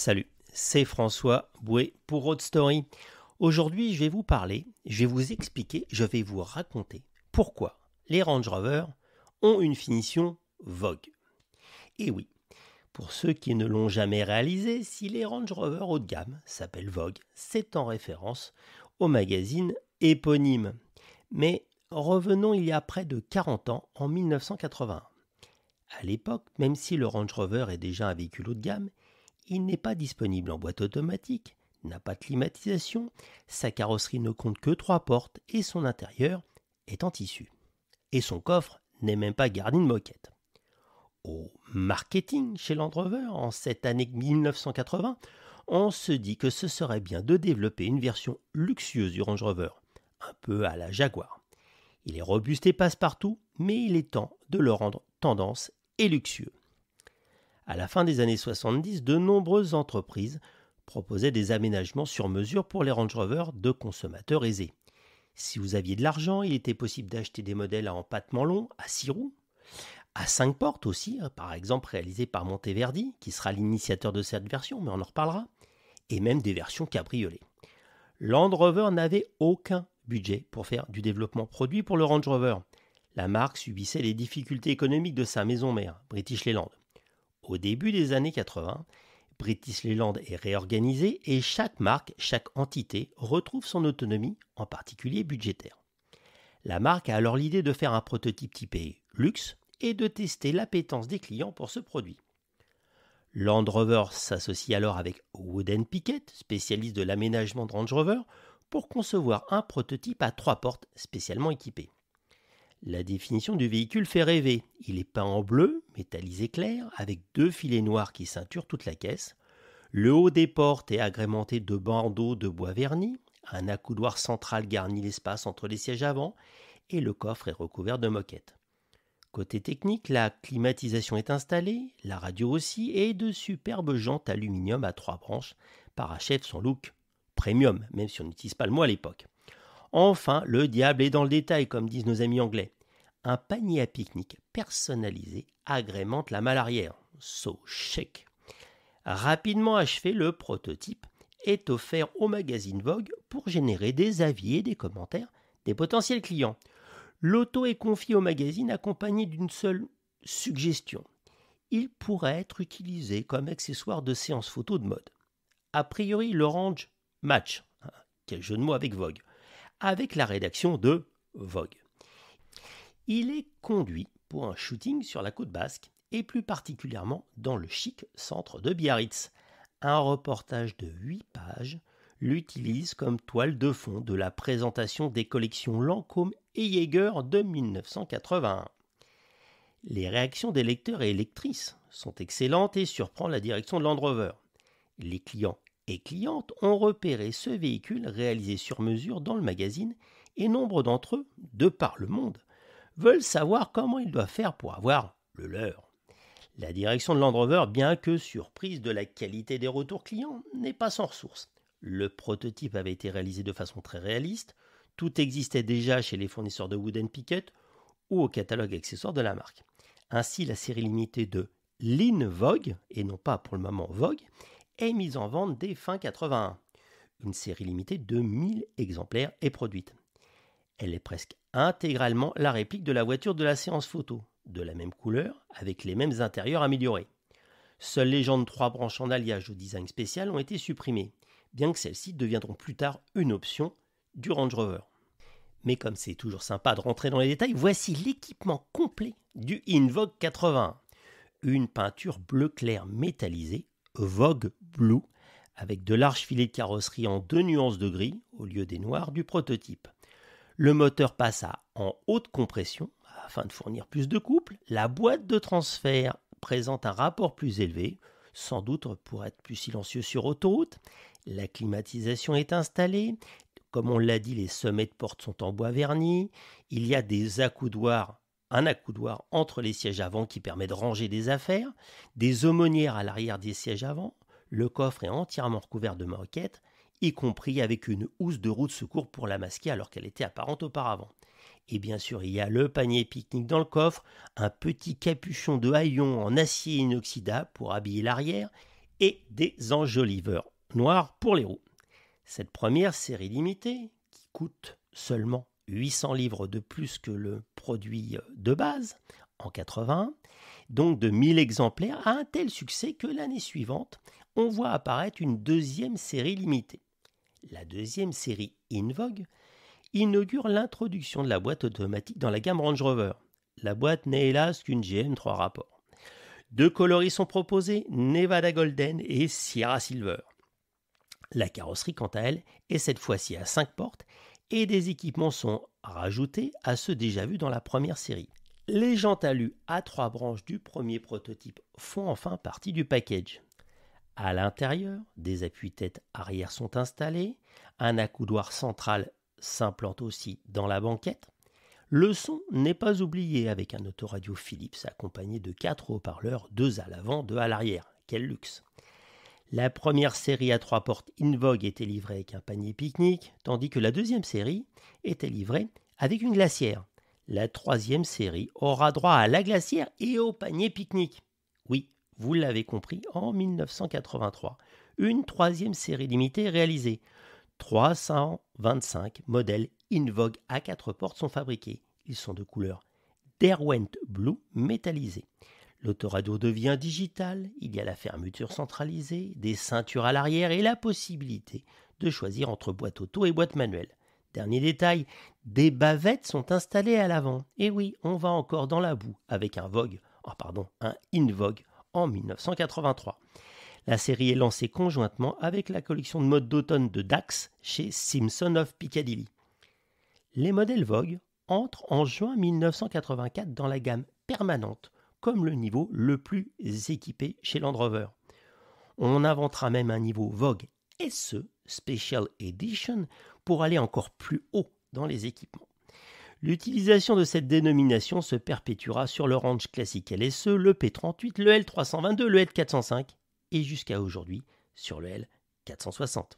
Salut, c'est François Bouet pour Road Story. Aujourd'hui, je vais vous expliquer, je vais vous raconter pourquoi les Range Rover ont une finition Vogue. Et oui, pour ceux qui ne l'ont jamais réalisé, si les Range Rover haut de gamme s'appellent Vogue, c'est en référence au magazine éponyme. Mais revenons il y a près de 40 ans, en 1981. À l'époque, même si le Range Rover est déjà un véhicule haut de gamme, il n'est pas disponible en boîte automatique, n'a pas de climatisation, sa carrosserie ne compte que 3 portes et son intérieur est en tissu. Et son coffre n'est même pas garni de moquette. Au marketing chez Land Rover, en cette année 1980, on se dit que ce serait bien de développer une version luxueuse du Range Rover, un peu à la Jaguar. Il est robuste et passe-partout, mais il est temps de le rendre tendance et luxueux. À la fin des années 70, de nombreuses entreprises proposaient des aménagements sur mesure pour les Range Rover de consommateurs aisés. Si vous aviez de l'argent, il était possible d'acheter des modèles à empattement long, à 6 roues, à 5 portes aussi, par exemple réalisés par Monteverdi, qui sera l'initiateur de cette version, mais on en reparlera, et même des versions cabriolet. Land Rover n'avait aucun budget pour faire du développement produit pour le Range Rover. La marque subissait les difficultés économiques de sa maison mère, British Leyland. Au début des années 80, British Leyland est réorganisé et chaque marque, chaque entité retrouve son autonomie, en particulier budgétaire. La marque a alors l'idée de faire un prototype typé luxe et de tester l'appétence des clients pour ce produit. Land Rover s'associe alors avec Wood & Pickett, spécialiste de l'aménagement de Range Rover, pour concevoir un prototype à 3 portes spécialement équipé. La définition du véhicule fait rêver. Il est peint en bleu, métallisé clair, avec 2 filets noirs qui ceinturent toute la caisse. Le haut des portes est agrémenté de bandeaux de bois verni. Un accoudoir central garnit l'espace entre les sièges avant et le coffre est recouvert de moquettes. Côté technique, la climatisation est installée, la radio aussi, et de superbes jantes aluminium à 3 branches parachèvent son look premium, même si on n'utilise pas le mot à l'époque. Enfin, le diable est dans le détail, comme disent nos amis anglais. Un panier à pique-nique personnalisé agrémente la malle arrière. So chic. Rapidement achevé, le prototype est offert au magazine Vogue pour générer des avis et des commentaires des potentiels clients. L'auto est confiée au magazine accompagnée d'une seule suggestion. Il pourrait être utilisé comme accessoire de séance photo de mode. A priori, le Range match. Quel jeu de mots avec Vogue. Avec la rédaction de Vogue. Il est conduit pour un shooting sur la côte basque et plus particulièrement dans le chic centre de Biarritz. Un reportage de 8 pages l'utilise comme toile de fond de la présentation des collections Lancôme et Jaeger de 1981. Les réactions des lecteurs et lectrices sont excellentes et surprennent la direction de Land Rover. Les clients et clientes ont repéré ce véhicule réalisé sur mesure dans le magazine et nombre d'entre eux, de par le monde, veulent savoir comment ils doivent faire pour avoir le leur. La direction de Land Rover, bien que surprise de la qualité des retours clients, n'est pas sans ressources. Le prototype avait été réalisé de façon très réaliste, tout existait déjà chez les fournisseurs de Wood & Pickett ou au catalogue accessoire de la marque. Ainsi, la série limitée de Lean Vogue, et non pas pour le moment Vogue, est mise en vente dès fin 81. Une série limitée de 1000 exemplaires est produite. Elle est presque intégralement la réplique de la voiture de la séance photo, de la même couleur, avec les mêmes intérieurs améliorés. Seules les jantes 3 branches en alliage au design spécial ont été supprimées, bien que celles-ci deviendront plus tard une option du Range Rover. Mais comme c'est toujours sympa de rentrer dans les détails, voici l'équipement complet du InVogue 81. Une peinture bleu clair métallisée, Vogue Blue, avec de larges filets de carrosserie en 2 nuances de gris au lieu des noirs du prototype. Le moteur passe en haute compression afin de fournir plus de couple. La boîte de transfert présente un rapport plus élevé, sans doute pour être plus silencieux sur autoroute. La climatisation est installée. Comme on l'a dit, les sommets de porte sont en bois verni. Il y a un accoudoir entre les sièges avant qui permet de ranger des affaires, des aumônières à l'arrière des sièges avant. Le coffre est entièrement recouvert de moquettes, y compris avec une housse de roue de secours pour la masquer alors qu'elle était apparente auparavant. Et bien sûr, il y a le panier pique-nique dans le coffre, un petit capuchon de haillons en acier inoxydable pour habiller l'arrière et des enjoliveurs noirs pour les roues. Cette première série limitée, qui coûte seulement 800 livres de plus que le produit de base en 81, donc de 1000 exemplaires, a un tel succès que l'année suivante, on voit apparaître une deuxième série limitée. La deuxième série In Vogue inaugure l'introduction de la boîte automatique dans la gamme Range Rover. La boîte n'est hélas qu'une GM 3 rapports. Deux coloris sont proposés, Nevada Golden et Sierra Silver. La carrosserie, quant à elle, est cette fois-ci à 5 portes et des équipements sont rajoutés à ceux déjà vus dans la première série. Les jantes alu à 3 branches du premier prototype font enfin partie du package. À l'intérieur, des appuis-têtes arrière sont installés, un accoudoir central s'implante aussi dans la banquette. Le son n'est pas oublié avec un autoradio Philips accompagné de 4 haut-parleurs, 2 à l'avant, 2 à l'arrière. Quel luxe! La première série à 3 portes In Vogue était livrée avec un panier pique-nique, tandis que la deuxième série était livrée avec une glacière. La troisième série aura droit à la glacière et au panier pique-nique. Oui, vous l'avez compris, en 1983, une troisième série limitée est réalisée. 325 modèles In Vogue à 4 portes sont fabriqués. Ils sont de couleur Derwent Blue métallisé. L'autoradio devient digital, il y a la fermeture centralisée, des ceintures à l'arrière et la possibilité de choisir entre boîte auto et boîte manuelle. Dernier détail, des bavettes sont installées à l'avant. Et oui, on va encore dans la boue avec un In Vogue en 1983. La série est lancée conjointement avec la collection de mode d'automne de Dax chez Simpson of Piccadilly. Les modèles Vogue entrent en juin 1984 dans la gamme permanente, comme le niveau le plus équipé chez Land Rover. On inventera même un niveau Vogue SE, Special Edition, pour aller encore plus haut dans les équipements. L'utilisation de cette dénomination se perpétuera sur le range classique LSE, le P38, le L322, le L405 et jusqu'à aujourd'hui sur le L460.